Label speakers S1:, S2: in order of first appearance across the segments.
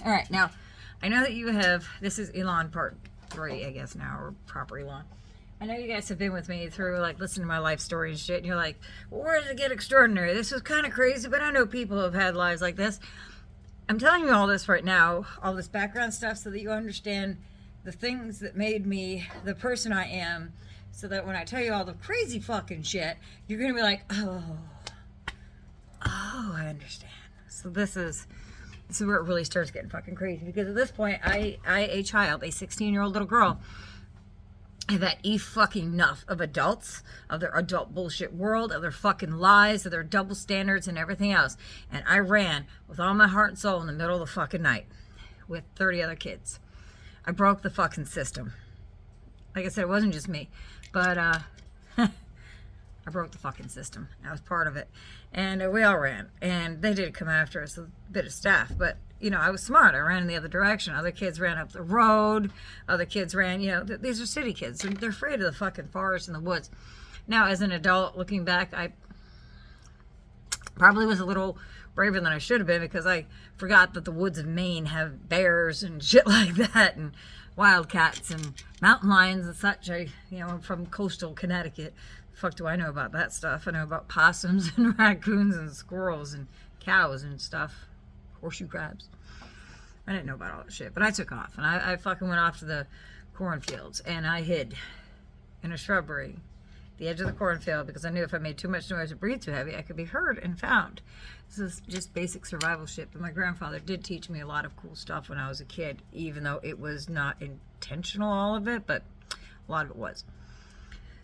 S1: All right, now, I know that you have, this is Elon part 3, I guess now, or proper Elon. I know you guys have been with me through, like, listening to my life story and shit, and you're like, well, where did it get extraordinary? This is kind of crazy, but I know people who have had lives like this. I'm telling you all this right now, all this background stuff, so that you understand the things that made me the person I am, so that when I tell you all the crazy fucking shit, you're going to be like, oh, I understand. So this is where it really starts getting fucking crazy, because at this point, a child, a 16-year-old little girl, have had fucking enough of adults, of their adult bullshit world, of their fucking lies, of their double standards and everything else. And I ran with all my heart and soul in the middle of the fucking night with 30 other kids. I broke the fucking system. Like I said, it wasn't just me, but I broke the fucking system. I was part of it. And we all ran. And they did come after us, a bit of staff. But, you know, I was smart. I ran in the other direction. Other kids ran up the road. Other kids ran, you know, these are city kids. They're afraid of the fucking forest and the woods. Now, as an adult, looking back, I probably was a little braver than I should have been, because I forgot that the woods of Maine have bears and shit like that, and wildcats and mountain lions and such. I'm from coastal Connecticut. Fuck do I know about that stuff? I know about possums and raccoons and squirrels and cows and stuff. Horseshoe crabs. I didn't know about all that shit, but I took off, and I fucking went off to the cornfields, and I hid in a shrubbery at the edge of the cornfield, because I knew if I made too much noise or breathed too heavy, I could be heard and found. This is just basic survival shit, but my grandfather did teach me a lot of cool stuff when I was a kid, even though it was not intentional, all of it, but a lot of it was.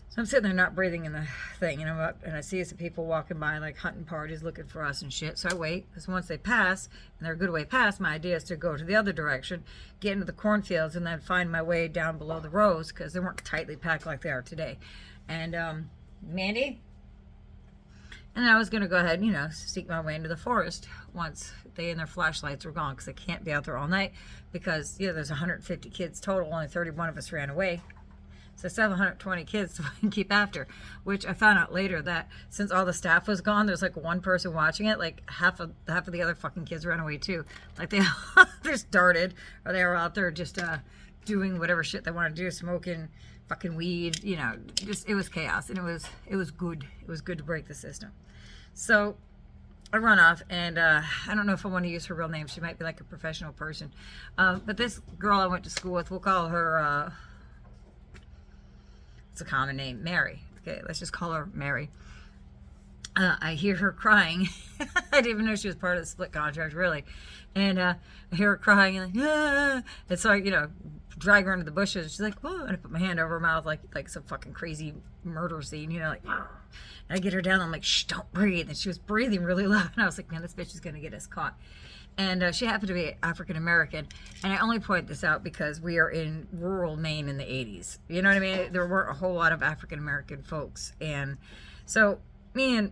S1: So I'm sitting there not breathing in the thing, and I see some people walking by, like hunting parties, looking for us and shit. So I wait, because once they pass, and they're a good way past, my idea is to go to the other direction, get into the cornfields, and then find my way down below the rows, because they weren't tightly packed like they are today. And Mandy? And I was going to go ahead and, sneak my way into the forest once they and their flashlights were gone, because I can't be out there all night, because, there's 150 kids total, only 31 of us ran away. So 720 kids to keep after, which I found out later that since all the staff was gone, there's like one person watching it. Like half of the other fucking kids ran away too. Like they just darted, or they were out there just doing whatever shit they wanted to do, smoking fucking weed. Just it was chaos, and it was good. It was good to break the system. So I run off, and I don't know if I want to use her real name. She might be like a professional person, but this girl I went to school with, we'll call her. It's a common name, Mary. Okay, let's just call her Mary. I hear her crying. I didn't even know she was part of the split contract, really. And I hear her crying, and and so I, drag her into the bushes. She's like, "Whoa!" And I put my hand over her mouth, like some fucking crazy murder scene, like. And I get her down. I'm like, "Shh, don't breathe." And she was breathing really loud, and I was like, "Man, this bitch is gonna get us caught." And she happened to be African American. And I only point this out because we are in rural Maine in the 80s. You know what I mean? There weren't a whole lot of African American folks. And so me and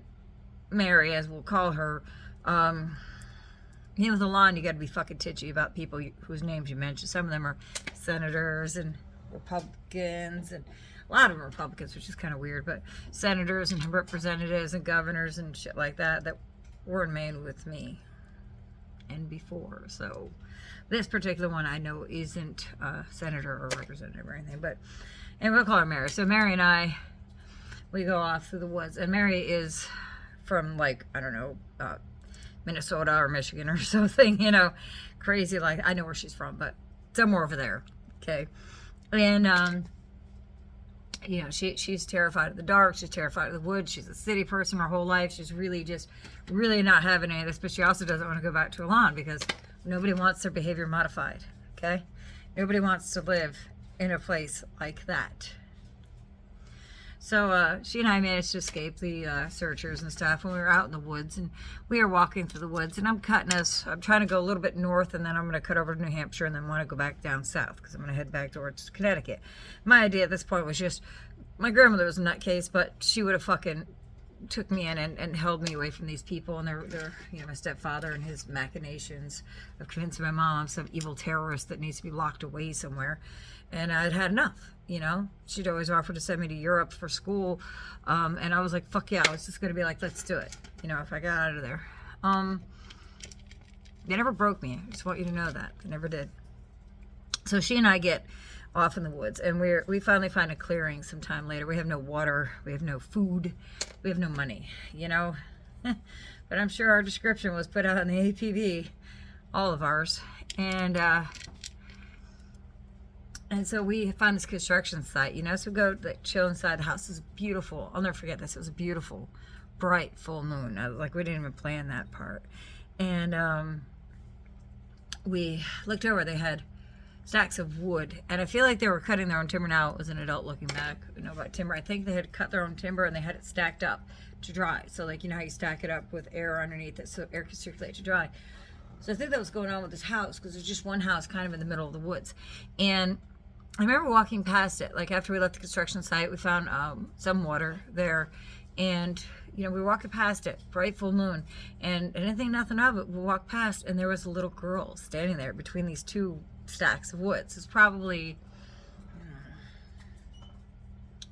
S1: Mary, as we'll call her, with the lawn, you got to be fucking titchy about people whose names you mentioned. Some of them are senators and Republicans, and a lot of them are Republicans, which is kind of weird, but senators and representatives and governors and shit like that were in Maine with me. And before. So this particular one I know isn't a senator or representative or anything, and we'll call her Mary. So Mary and I, we go off through the woods, and Mary is from, like, I don't know, Minnesota or Michigan or something, crazy. Like, I know where she's from, but somewhere over there. Okay. And she's terrified of the dark. She's terrified of the woods. She's a city person her whole life. She's really not having any of this, but she also doesn't want to go back to a lawn, because nobody wants their behavior modified, okay? Nobody wants to live in a place like that. So she and I managed to escape the searchers and stuff, and we were out in the woods, and we were walking through the woods, and I'm trying to go a little bit north, and then I'm going to cut over to New Hampshire, and then want to go back down south, because I'm going to head back towards Connecticut. My idea at this point was just, my grandmother was a nutcase, but she would have fucking took me in and held me away from these people, and they're my stepfather and his machinations of convincing my mom I'm some evil terrorist that needs to be locked away somewhere. And I'd had enough. She'd always offered to send me to Europe for school, and I was like, fuck yeah, I was just going to be like, let's do it, if I got out of there. So I got out of there, and I went to New Hampshire, and then wanted to go back down south, because I'm going to head back towards Connecticut. My idea at this point was just, my grandmother was a nutcase, but she would have fucking took me in and held me away from these people, and they're fucking evil terrorists that needs to be locked away somewhere. And I'd had enough. She'd always offered to send me to Europe for school, and I was like, fuck yeah, I was just going to be like, let's do it, if I got out of there. They never broke me. I just want you to know that. They never did. So she and I get off in the woods, and we finally find a clearing sometime later. We have no water, we have no food, we have no money, you know. But I'm sure our description was put out on the APB, all of ours. And so we found this construction site, you know, so we go like chill inside. The house is beautiful. I'll never forget this. It was a beautiful, bright, full moon. Like, we didn't even plan that part. And we looked over. They had stacks of wood, and I feel like they were cutting their own timber. Now it was an adult looking back, you know, about timber. I think they had cut their own timber, and they had it stacked up to dry. So, like, you know how you stack it up with air underneath it so air can circulate to dry. So I think that was going on with this house, because there's just one house kind of in the middle of the woods. And I remember walking past it, like after we left the construction site. We found some water there, and you know, we were walking past it, bright full moon, and I didn't think nothing of it. We walked past, and there was a little girl standing there between these two stacks of woods. It's probably,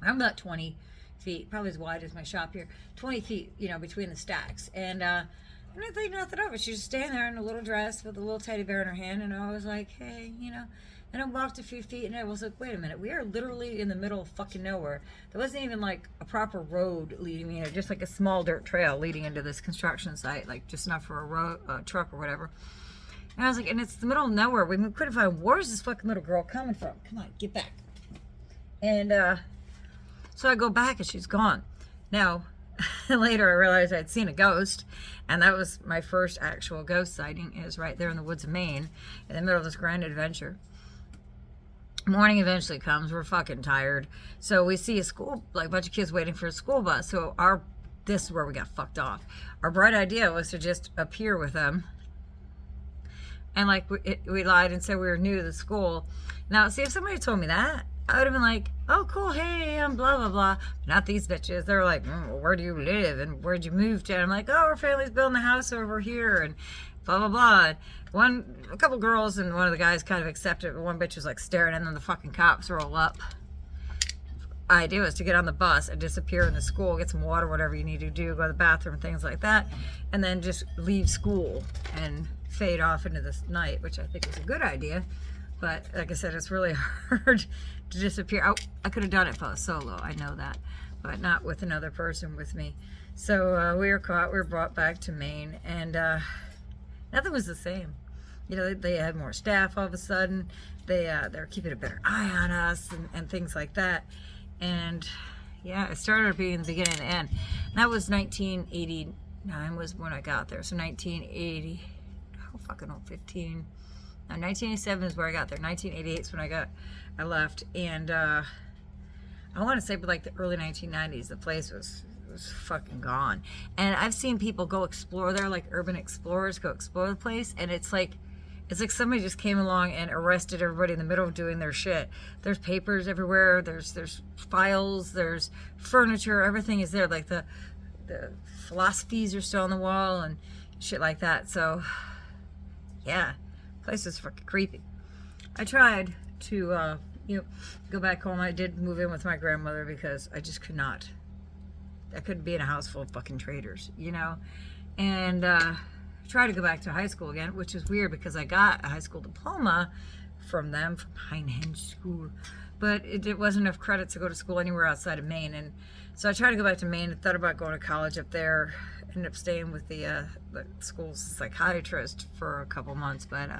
S1: I'm about 20 feet, probably as wide as my shop here, 20 feet, you know, between the stacks. And I didn't think nothing of it. She was standing there in a little dress with a little teddy bear in her hand, and I was like, hey, you know. And I walked a few feet, and I was like, wait a minute, we are literally in the middle of fucking nowhere. There wasn't even like a proper road leading me, just like a small dirt trail leading into this construction site, like just enough for a truck or whatever. And I was like, and it's the middle of nowhere. We couldn't find, where's this fucking little girl coming from? Come on, get back. And so I go back, and she's gone. Now, later I realized I'd seen a ghost, and that was my first actual ghost sighting. Is right there in the woods of Maine, in the middle of this grand adventure. Morning eventually comes. We're fucking tired, so we see a school, like a bunch of kids waiting for a school bus. So this is where we got fucked off. Our bright idea was to just appear with them, and like we lied and said we were new to the school. Now, see, if somebody told me that, I would have been like, oh cool, hey, I'm blah blah blah. Not these bitches. They're like, well, where do you live and where'd you move to? And I'm like, oh, our family's building a house over here and blah blah blah. And a couple girls and one of the guys kind of accepted, but one bitch was like staring, and then the fucking cops roll up. Idea was to get on the bus and disappear in the school, get some water, whatever you need to do, go to the bathroom, things like that, and then just leave school and fade off into the night, which I think is a good idea. But like I said, it's really hard to disappear. I could have done it if I was solo, I know that, but not with another person with me. So we were caught, we were brought back to Maine, and nothing was the same. You know, they had more staff all of a sudden. They're keeping a better eye on us and things like that. And yeah, it started being the beginning and the end. And that was 1989 was when I got there. So 1980, oh fucking old, 15. No, 1987 is where I got there. 1988 is when I left. And I want to say, but like the early 1990s, the place was fucking gone. And I've seen people go explore there, like urban explorers go explore the place, and it's like somebody just came along and arrested everybody in the middle of doing their shit. There's papers everywhere, there's files, there's furniture, everything is there. Like the philosophies are still on the wall and shit like that. So yeah, place is fucking creepy. I tried to go back home. I did move in with my grandmother because I just could not. I couldn't be in a house full of fucking traitors, you know? And try to go back to high school again, which is weird because I got a high school diploma from them, from Heinhenge School. But it wasn't enough credits to go to school anywhere outside of Maine. And so I tried to go back to Maine and thought about going to college up there. Ended up staying with the school's psychiatrist for a couple months, but it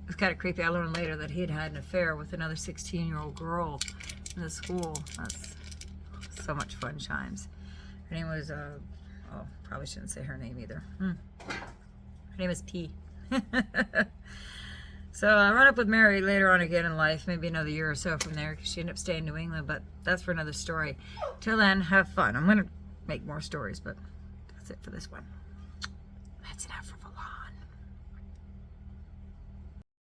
S1: was kind of creepy. I learned later that he had had an affair with another 16-year-old girl in the school. That's so much fun chimes. Her name was, probably shouldn't say her name either. Her name is P. So I run up with Mary later on again in life, maybe another year or so from there, because she ended up staying in New England, but that's for another story. Till then, have fun. I'm going to make more stories, but that's it for this one.